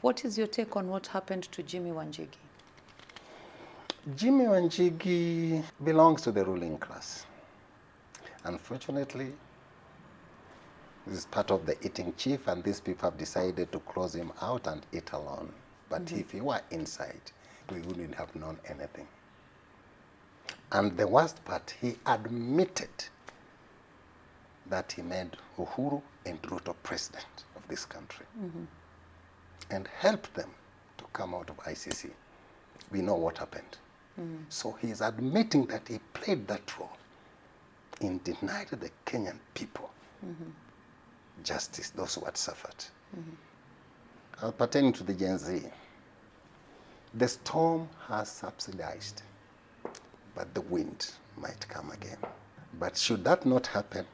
What is your take on what happened to Jimmy Wanjigi? Jimmy Wanjigi belongs to the ruling class. Unfortunately, this is part of the eating chief, and these people have decided to close him out and eat alone. But if he were inside, we wouldn't have known anything. And the worst part, he admitted that he made Uhuru and Ruto president of this country and helped them to come out of ICC. We know what happened. So he's admitting that he played that role in denying the Kenyan people justice, those who had suffered. Pertaining to the Gen Z, the storm has subsidized, but the wind might come again. But should that not happen,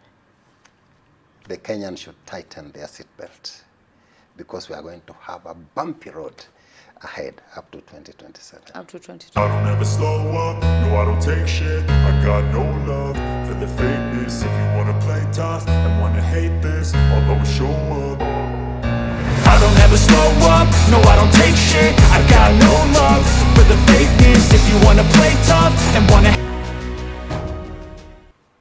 the Kenyans should tighten their seatbelt, because we are going to have a bumpy road ahead up to 2027. Up to 2020. I don't ever slow up, no I don't take shit. I got no love for the fakeness. If you wanna play tough and wanna hate this, I'll always show up. I don't ever slow up, no I don't take shit. I got no love for the fakeness. If you wanna play tough and wanna.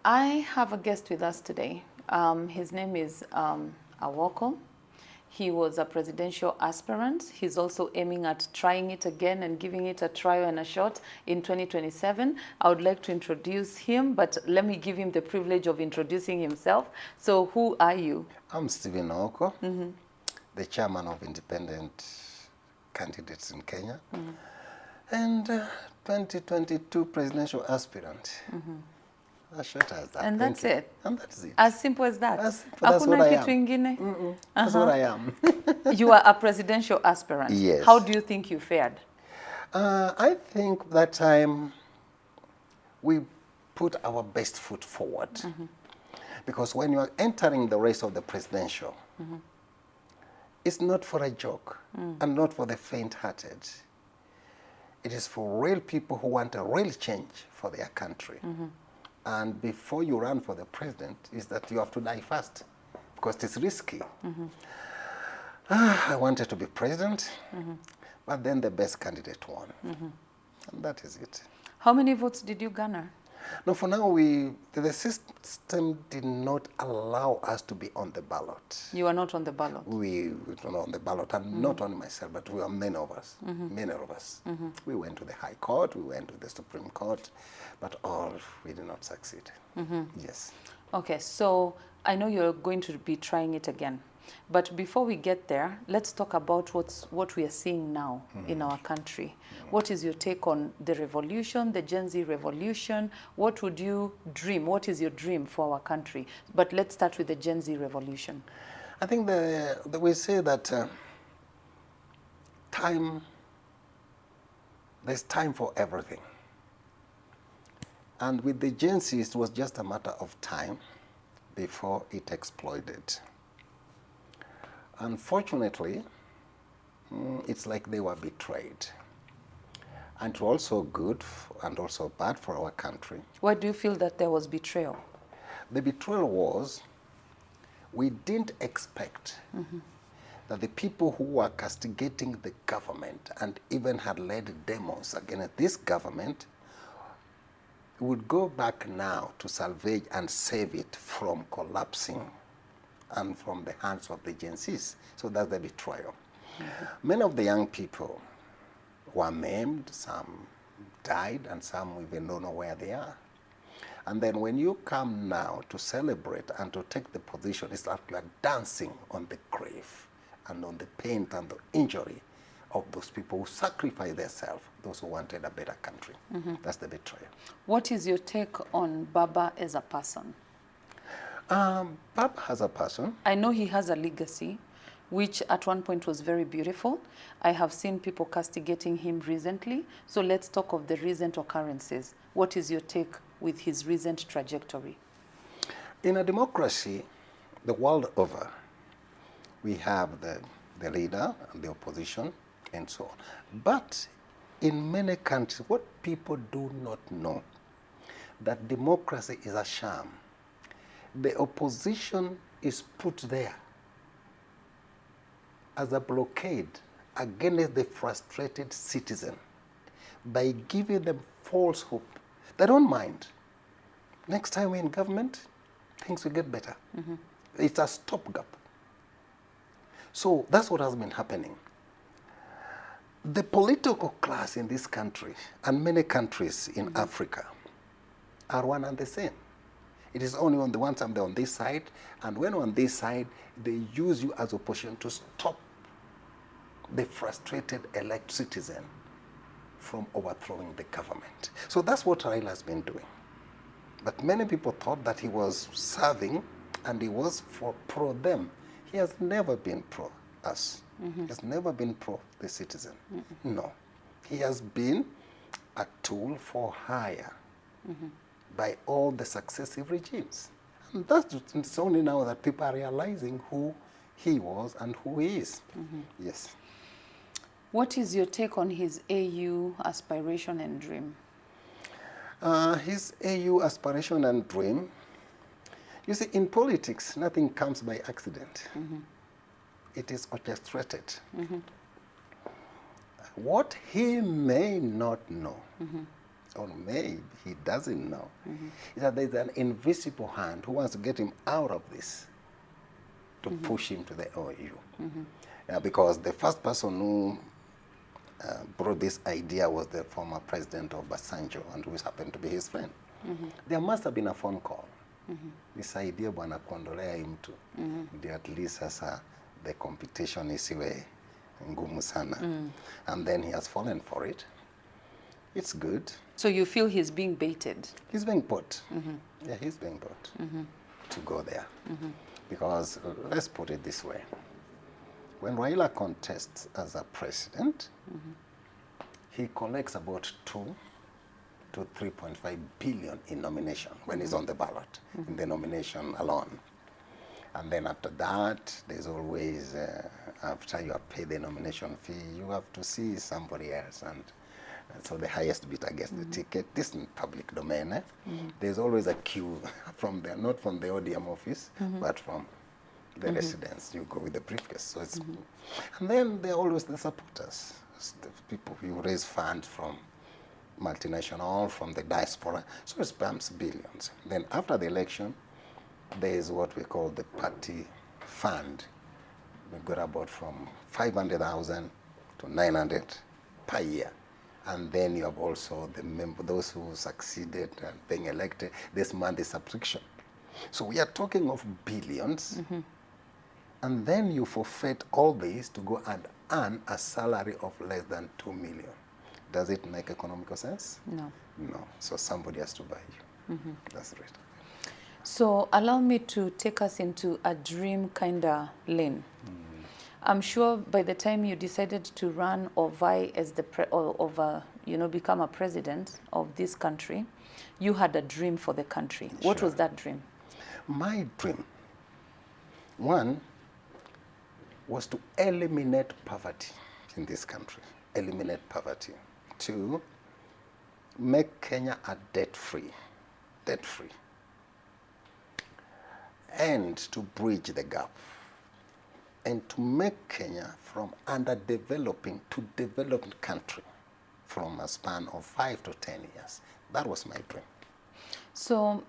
I have a guest with us today. His name is Owoko. He was a presidential aspirant. He's also aiming at trying it again and giving it a try and a shot in 2027. I would like to introduce him, but let me give him the privilege of introducing himself. So who are you? I'm Stephen Owoko, the chairman of independent candidates in Kenya, and 2022 presidential aspirant. As short as that. And that's it. And that's it. As simple as that. That's what I am. Kitu ingine? That's what I am. You are a presidential aspirant. Yes. How do you think you fared? I think that time we put our best foot forward. Because when you are entering the race of the presidential, it's not for a joke and not for the faint-hearted. It is for real people who want a real change for their country. And before you run for the president, is that you have to die first, because it's risky. I wanted to be president, but then the best candidate won. And that is it. How many votes did you garner? No, for now, the system did not allow us to be on the ballot. You are not on the ballot. We were not on the ballot, and not only myself, but we were many of us. Many of us. We went to the High Court, we went to the Supreme Court, but all we did not succeed. Yes. Okay, so I know you're going to be trying it again. But before we get there, let's talk about what we are seeing now in our country. What is your take on the revolution, the Gen Z revolution? What would you dream? What is your dream for our country? But let's start with the Gen Z revolution. I think we say that there's time for everything. And with the Gen Z, it was just a matter of time before it exploded. Unfortunately, it's like they were betrayed. And also good and also bad for our country. Why do you feel that there was betrayal? The betrayal was, we didn't expect that the people who were castigating the government and even had led demos against this government would go back now to salvage and save it from collapsing and from the hands of the Gen Zs. So that's the betrayal. Many of the young people were maimed, some died, and some we even don't know where they are. And then when you come now to celebrate and to take the position, it's like you are dancing on the grave and on the pain and the injury of those people who sacrificed themselves, those who wanted a better country. That's the betrayal. What is your take on Baba as a person? Baba as a person. I know he has a legacy, which at one point was very beautiful. I have seen people castigating him recently. So let's talk of the recent occurrences. What is your take with his recent trajectory? In a democracy, the world over, we have the leader and the opposition and so on. But in many countries, what people do not know, that democracy is a sham. The opposition is put there as a blockade against the frustrated citizen by giving them false hope. They don't mind. Next time we're in government, things will get better. It's a stopgap. So that's what has been happening. The political class in this country and many countries in Africa are one and the same. It is only on the one side, they're on this side, and when on this side, they use you as opposition to stop the frustrated elect citizen from overthrowing the government. So that's what Raila has been doing. But many people thought that he was serving and he was for pro them. He has never been pro us. He has never been pro the citizen. No. He has been a tool for hire by all the successive regimes. And it's only now that people are realizing who he was and who he is. Yes. What is your take on his AU aspiration and dream? His AU aspiration and dream, you see, in politics, nothing comes by accident. It is orchestrated. What he may not know, or maybe he doesn't know, is that there's an invisible hand who wants to get him out of this, to push him to the OU. Because the first person who brought this idea was the former president of Basanjo, and who happened to be his friend. There must have been a phone call. This idea bwana kuondolea him to, ndio at least sasa the competition isiwe ngumu sana. And then he has fallen for it. It's good. So you feel he's being baited? He's being put. Yeah, he's being put to go there. Because let's put it this way. When Raila contests as a president, he collects about 2 to 3.5 billion in nomination when he's on the ballot, in the nomination alone. And then after that, there's always, after you have paid the nomination fee, you have to see somebody else. And so the highest bidder gets the ticket. This is in public domain. There's always a queue from there, not from the ODM office, but from the residents. You go with the briefcase. So it's, and then there are always the supporters, the people who raise funds from multinational, from the diaspora. So it spams billions. Then after the election, there is what we call the party fund. We got about from 500,000 to 900 per year. And then you have also the those who succeeded being elected. This month is subscription. So we are talking of billions. And then you forfeit all this to go and earn a salary of less than 2 million. Does it make economical sense? No. No. So somebody has to buy you. That's right. So allow me to take us into a dream kind of lane. I'm sure by the time you decided to run or vie as the become a president of this country, you had a dream for the country. Sure. What was that dream? My dream, one, was to eliminate poverty in this country. Eliminate poverty. 2, make Kenya a debt-free. Debt-free. And to bridge the gap. And to make Kenya from underdeveloping to developed country from a span of 5 to 10 years. That was my dream. So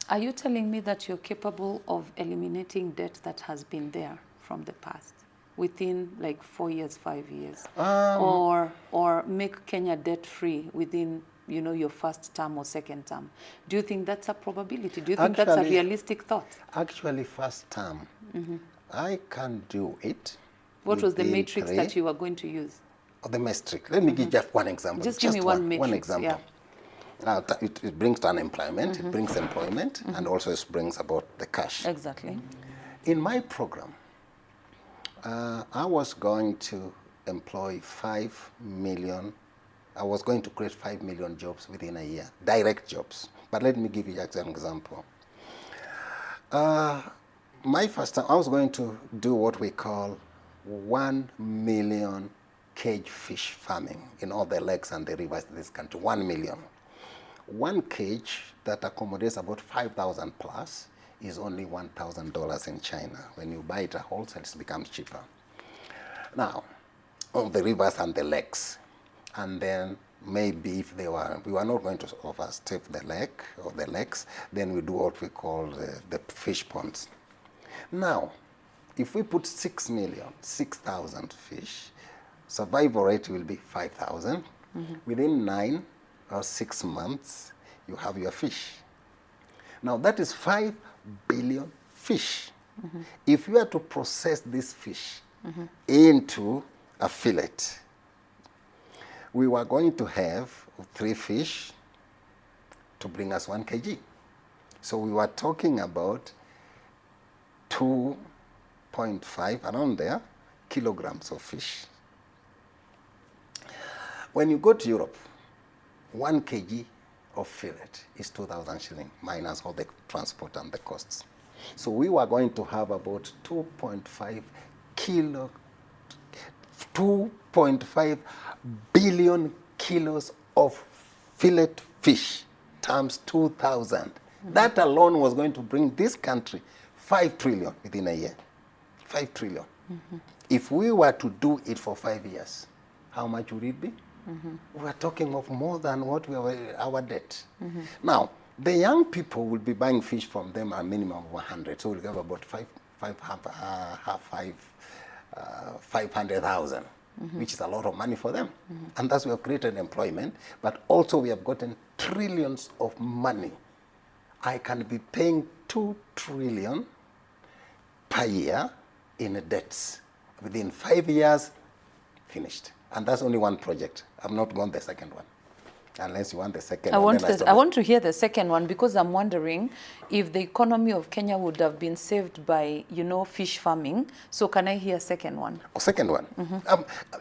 are you telling me that you're capable of eliminating debt that has been there from the past within like 4 years, 5 years? Or make Kenya debt-free within your first term or second term? Do you think that's a probability? Do you think that's a realistic thought? Actually, first term, I can do it. What was the matrix that you were going to use? The matrix. Let me give just one example. Just give me one matrix. One example. Now, it brings unemployment, it brings employment, and also it brings about the cash. Exactly. In my program, I was going to employ 5 million. I was going to create 5 million jobs within a year, direct jobs. But let me give you just an example. My first time, I was going to do what we call 1 million cage fish farming in all the lakes and the rivers in this country. 1 million. One cage that accommodates about 5,000 plus is only $1,000 in China. When you buy it at wholesale, it becomes cheaper. Now, of the rivers and the lakes. And then maybe if we were not going to overstep the lake or the lakes, then we do what we call the fish ponds. Now, if we put 6,000 fish, survival rate will be 5,000. Within 9 or 6 months, you have your fish. Now, that is 5 billion fish. If you are to process this fish into a fillet, we were going to have 3 fish to bring us 1 kg. So we were talking about 2.5, around there, kilograms of fish. When you go to Europe, 1 kg of fillet is 2,000 shillings, minus all the transport and the costs. So we were going to have about 2.5 billion kilos of fillet fish times 2,000. That alone was going to bring this country 5 trillion within a year. 5 trillion. If we were to do it for 5 years, how much would it be? We are talking of more than what our debt. Now, the young people will be buying fish from them a minimum of 100, so we'll have about 500,000, which is a lot of money for them. And thus we have created employment, but also we have gotten trillions of money. I can be paying 2 trillion per year in debts. Within 5 years, finished. And that's only one project. I've not gone the second one. Unless you want the second one. I want to hear the second one, because I'm wondering if the economy of Kenya would have been saved by, fish farming. So can I hear second one? Second one.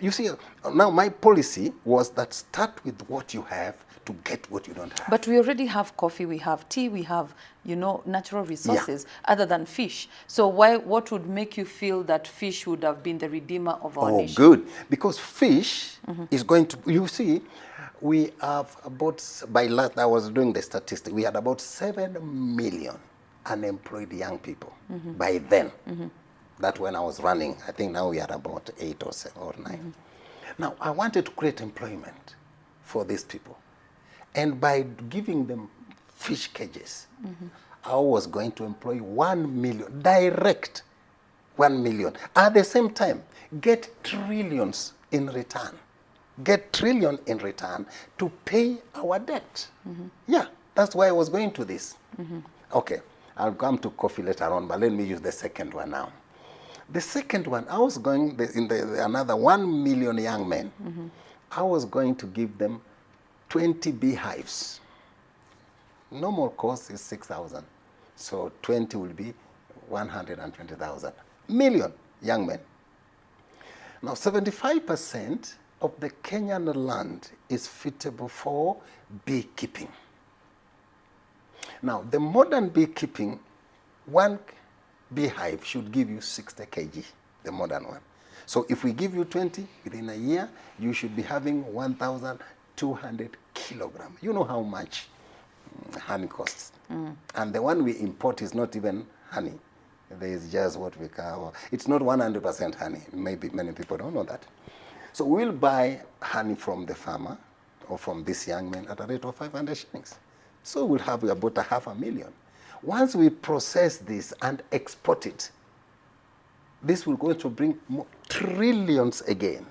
You see, now my policy was that start with what you have to get what you don't have. But we already have coffee, we have tea, we have, natural resources other than fish. So what would make you feel that fish would have been the redeemer of our nation? Oh, good. Because fish is going to, you see, we have about, I was doing the statistics, we had about 7 million unemployed young people by then. That when I was running, I think now we are about 8 or 7 or 9. Now, I wanted to create employment for these people. And by giving them fish cages, I was going to employ 1 million, direct 1 million. At the same time, get trillions in return. Get trillion in return to pay our debt. Yeah, that's why I was going to this. Okay, I'll come to coffee later on, but let me use the second one now. The second one, I was going, another 1 million young men, I was going to give them 20 beehives. Normal cost is 6,000. So 20 will be 120,000. Million young men. Now 75% of the Kenyan land is suitable for beekeeping. Now the modern beekeeping, 1 beehive should give you 60 kg, the modern one. So if we give you 20, within a year, you should be having 1,200 kilograms. You know how much honey costs. And the one we import is not even honey. There is just what we call, it's not 100% honey. Maybe many people don't know that. So we'll buy honey from the farmer or from this young man at a rate of 500 shillings. So we'll have about 500,000. Once we process this and export it, this will go to bring more trillions again.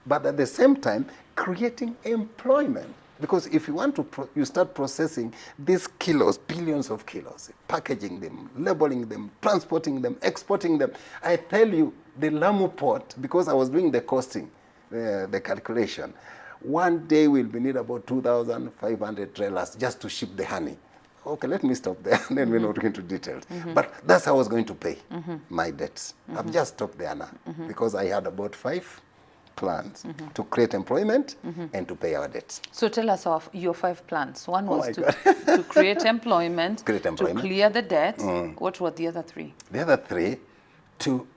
But at the same time, creating employment. Because if you want to, you start processing these kilos, billions of kilos, packaging them, labeling them, transporting them, exporting them. I tell you, the Lamu port, because I was doing the costing, the calculation, one day we'll need about 2,500 trailers just to ship the honey. Okay, let me stop there, and then we're not going into details. But that's how I was going to pay my debts. I've just stopped there now, because I had about 5 plans to create employment and to pay our debts. So tell us of your 5 plans. One was to create employment, to clear the debt. What were the other 3? The other 3, to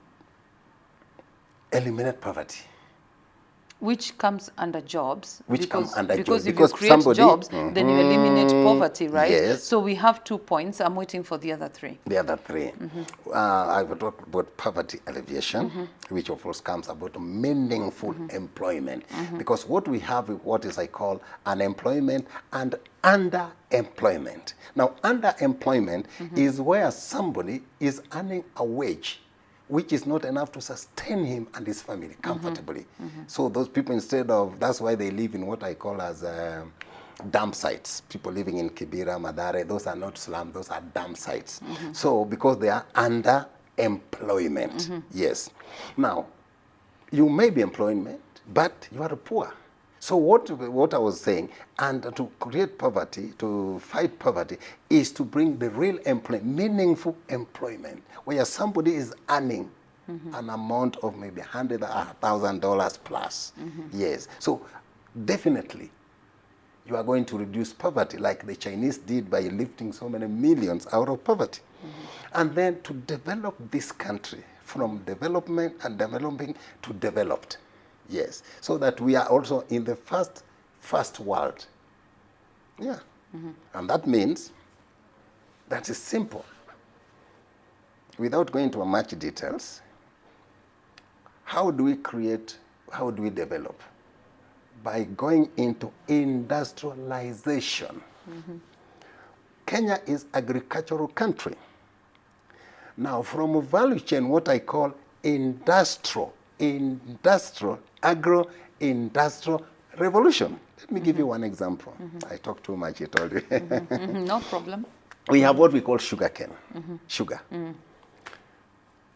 eliminate poverty. Which comes under jobs. Which come under jobs. Because if Because you create somebody- jobs, then you eliminate poverty, right? Yes. So we have 2 points. I'm waiting for the other 3. The other 3. I will talk about poverty alleviation, which of course comes about meaningful employment. Because what we have is what is I call unemployment and underemployment. Now, underemployment is where somebody is earning a wage which is not enough to sustain him and his family comfortably. So those people, instead of, that's why they live in what I call as dump sites. People living in Kibera, Madare, those are not slums, those are dump sites. So because they are under employment, yes. Now, you may be employment, but you are poor. So what I was saying, and to create poverty, to fight poverty, is to bring the real employment, meaningful employment, where somebody is earning an amount of maybe $100,000 plus. Yes. So definitely, you are going to reduce poverty like the Chinese did by lifting so many millions out of poverty. And then to develop this country from development and developing to developed. Yes, so that we are also in the first world. Yeah, and that means that is simple. Without going into much details, how do we create, how do we develop? By going into industrialization. Kenya is agricultural country. Now, from a value chain, what I call industrial, agro-industrial revolution. Let me give you one example. I talk too much, I told you. No problem. We have what we call sugarcane, sugar.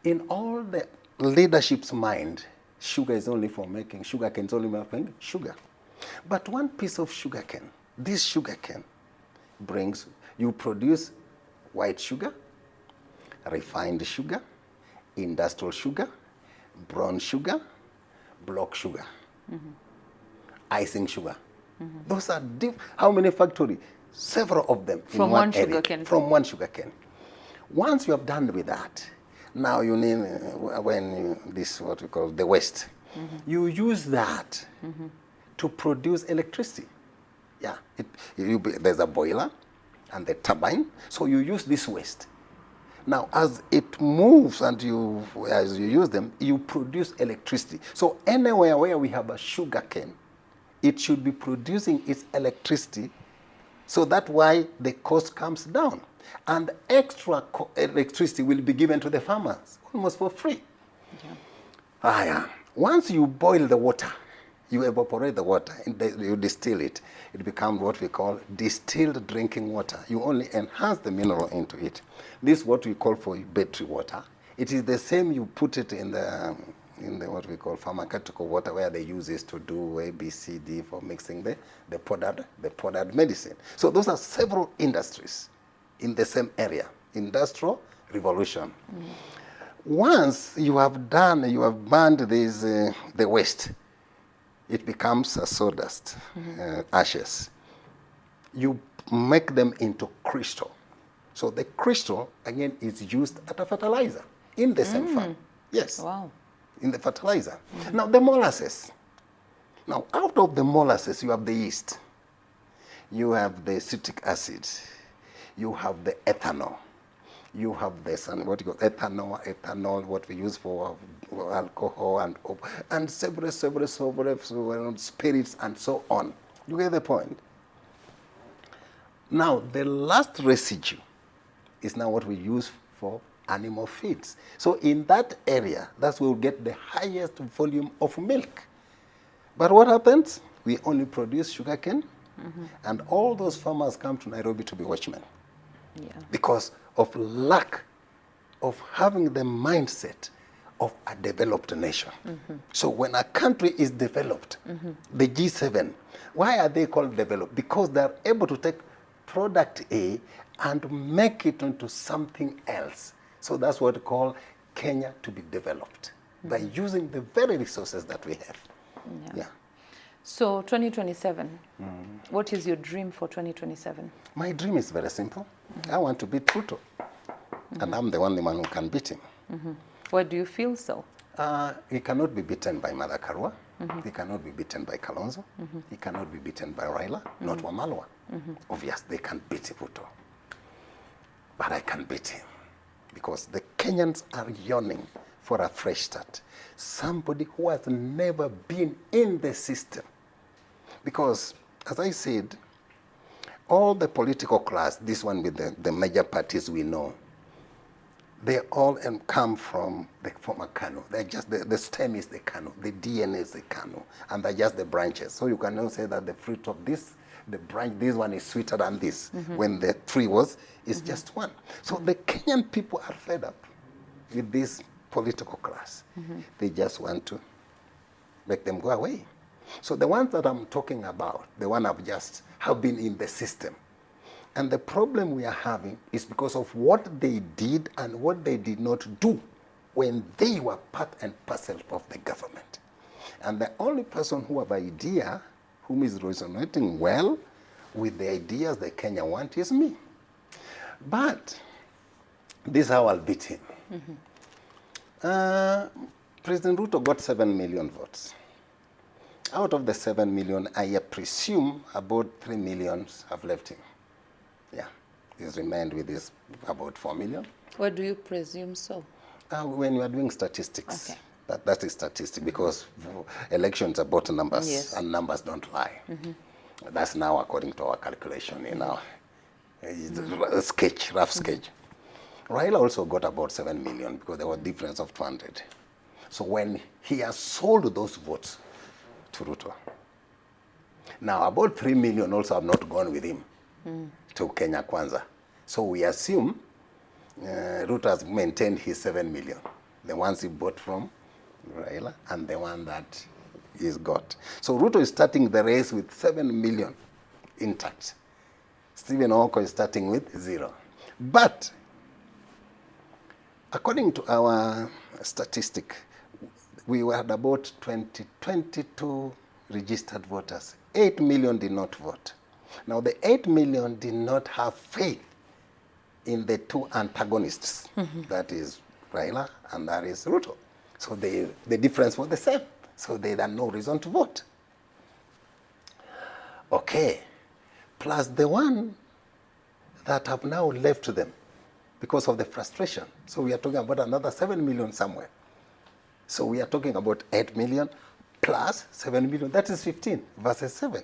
In all the leadership's mind, sugar is only for making, sugarcane is only making sugar. But one piece of sugarcane, this sugarcane brings, you produce white sugar, refined sugar, industrial sugar, brown sugar, block sugar, icing sugar. Those are how many factories? Several of them From in one one area. sugarcane. From one sugarcane. Once you have done with that, now you need, this what we call the waste, you use that to produce electricity. Yeah, there's a boiler and the turbine, so you use this waste. Now, as it moves and as you use them, you produce electricity. So anywhere where we have a sugar cane, it should be producing its electricity. So that's why the cost comes down. And extra electricity will be given to the farmers, almost for free. Yeah. Once you boil the water, you evaporate the water, you distill it. It becomes what we call distilled drinking water. You only enhance the mineral into it. This is what we call for battery water. It is the same, you put it in the what we call pharmaceutical water, where they use this to do A, B, C, D for mixing the powdered medicine. So those are several industries in the same area, industrial revolution. Once you have burned this, the waste, it becomes a sawdust, ashes. You make them into crystal. So the crystal, again, is used as a fertilizer in the same farm. Yes. Wow. In the fertilizer. Now, the molasses. Now, out of the molasses, you have the yeast. You have the citric acid. You have the ethanol. You have this, and what you call ethanol, what we use for alcohol and several spirits and so on. You get the point? Now, the last residue is now what we use for animal feeds. So in that area, that's where we'll get the highest volume of milk. But what happens? We only produce sugarcane, and all those farmers come to Nairobi to be watchmen. Yeah. Because of lack of having the mindset of a developed nation. So when a country is developed, the G7, why are they called developed? Because they're able to take product A and make it into something else. So that's what we call Kenya to be developed, by using the very resources that we have. Yeah. So 2027, what is your dream for 2027? My dream is very simple. I want to beat Ruto. And I'm the only one who can beat him. Why do you feel so? He cannot be beaten by Mother Karua. He cannot be beaten by Kalonzo. He cannot be beaten by Raila, not Wamalwa. Obviously, they can beat Ruto. But I can beat him. Because the Kenyans are yearning for a fresh start. Somebody who has never been in the system. Because, as I said, all the political class, this one with the major parties we know, they all come from the former KANU. They're just, the stem is the KANU, the DNA is the KANU, and they're just the branches. So you cannot say that the fruit of this, the branch, this one is sweeter than this, when the tree is just one. So the Kenyan people are fed up with this political class. They just want to make them go away. So the ones that I'm talking about, the one have been in the system. And the problem we are having is because of what they did and what they did not do when they were part and parcel of the government. And the only person who have idea, whom is resonating well with the ideas that Kenya want is me. But this is how I'll beat him. President Ruto got 7 million votes. Out of the 7 million, I presume about 3 million have left him. Yeah, he's remained with his about 4 million. Why do you presume so? When we are doing statistics, okay. that is statistic, because elections are about numbers, Yes. and numbers don't lie. That's now according to our calculation, sketch, rough sketch. Raila also got about 7 million because there was a difference of 200. So when he has sold those votes to Ruto, now about 3 million also have not gone with him to Kenya Kwanza. So we assume Ruto has maintained his 7 million, the ones he bought from Raila and the one that he's got. So Ruto is starting the race with 7 million intact. Stephen Owoko is starting with 0. But according to our statistic, we had about 22 registered voters. 8 million did not vote. Now, the 8 million did not have faith in the two antagonists. That is Raila and that is Ruto. So the difference was the same. So they had no reason to vote. Okay. Plus the one that have now left them because of the frustration. So we are talking about another 7 million somewhere. So we are talking about 8 million plus 7 million. That is 15 versus 7.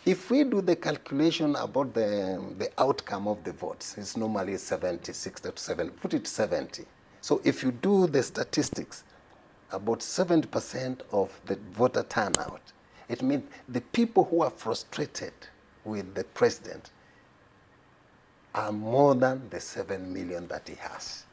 If we do the calculation about the outcome of the votes, it's normally 70, 60 to 7, put it 70. So if you do the statistics, about 70% of the voter turnout, it means the people who are frustrated with the president are more than the 7 million that he has.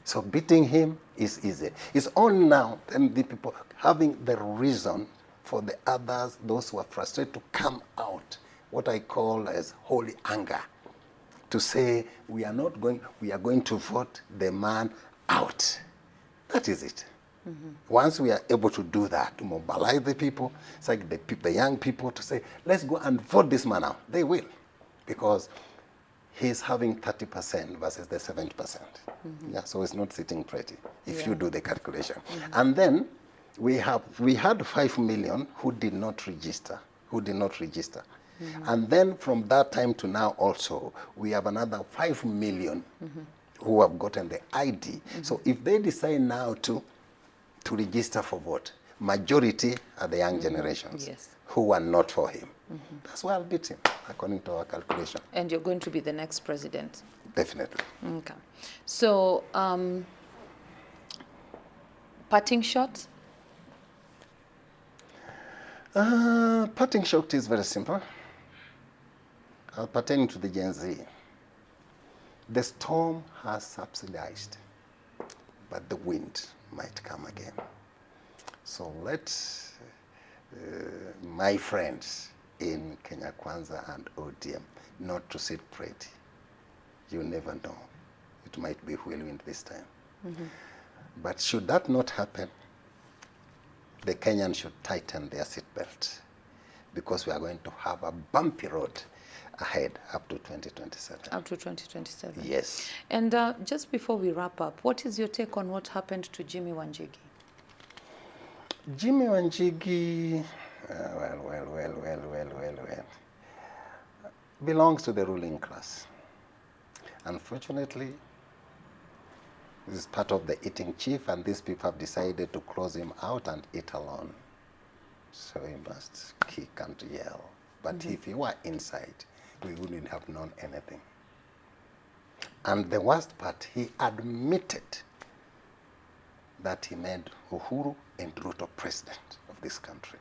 So beating him is easy. It's only now then the people having the reason for the others, those who are frustrated, to come out, what I call as holy anger, to say we are going to vote the man out. That is it. Once we are able to do that, to mobilize the people, it's like the young people to say, let's go and vote this man out. They will, because he's having 30% versus the 70%. Yeah, so it's not sitting pretty if you do the calculation. And then we had 5 million who did not register, And then from that time to now also, we have another 5 million who have gotten the ID. So if they decide now to register for vote, majority are the young generations who are not for him. That's why I'll beat him, according to our calculation. And you're going to be the next president? Definitely. Okay. So, parting shot? Parting shot is very simple. Pertaining to the Gen Z, the storm has subsidized, but the wind might come again. So let my friends in Kenya Kwanza and ODM not to sit pretty. You never know. It might be whirlwind this time. But should that not happen, the Kenyans should tighten their seatbelt, because we are going to have a bumpy road ahead up to 2027. Up to 2027. Yes. And just before we wrap up, what is your take on what happened to Jimmy Wanjigi? Jimmy Wanjigi, belongs to the ruling class. Unfortunately, this is part of the eating chief, and these people have decided to close him out and eat alone. So he must kick and yell. But if he were inside, we wouldn't have known anything. And the worst part, he admitted that he made Uhuru and Ruto president of this country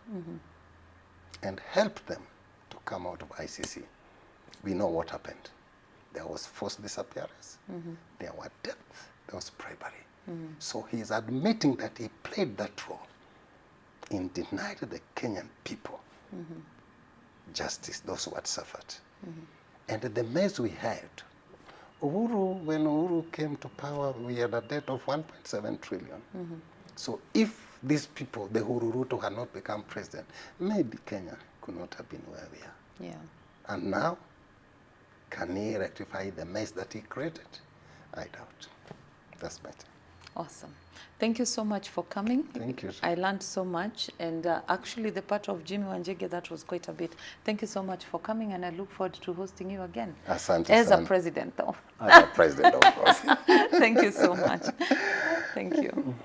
and helped them to come out of ICC. We know what happened. There was forced disappearance, there were deaths, there was bribery. So he is admitting that he played that role in denying the Kenyan people justice, those who had suffered. And the mess we had, Uhuru, when Uhuru came to power, we had a debt of 1.7 trillion. So if these people, the Uhuru Ruto, had not become president, maybe Kenya could not have been where we are. Yeah. And now, can he rectify the mess that he created? I doubt. That's my thing. Awesome. Thank you so much for coming. Thank you. I learned so much, and actually the part of Jimmy Wanjigi, that was quite a bit. Thank you so much for coming, and I look forward to hosting you again. Asante As a sana. president, though. As a president, of course. Thank you so much. Thank you.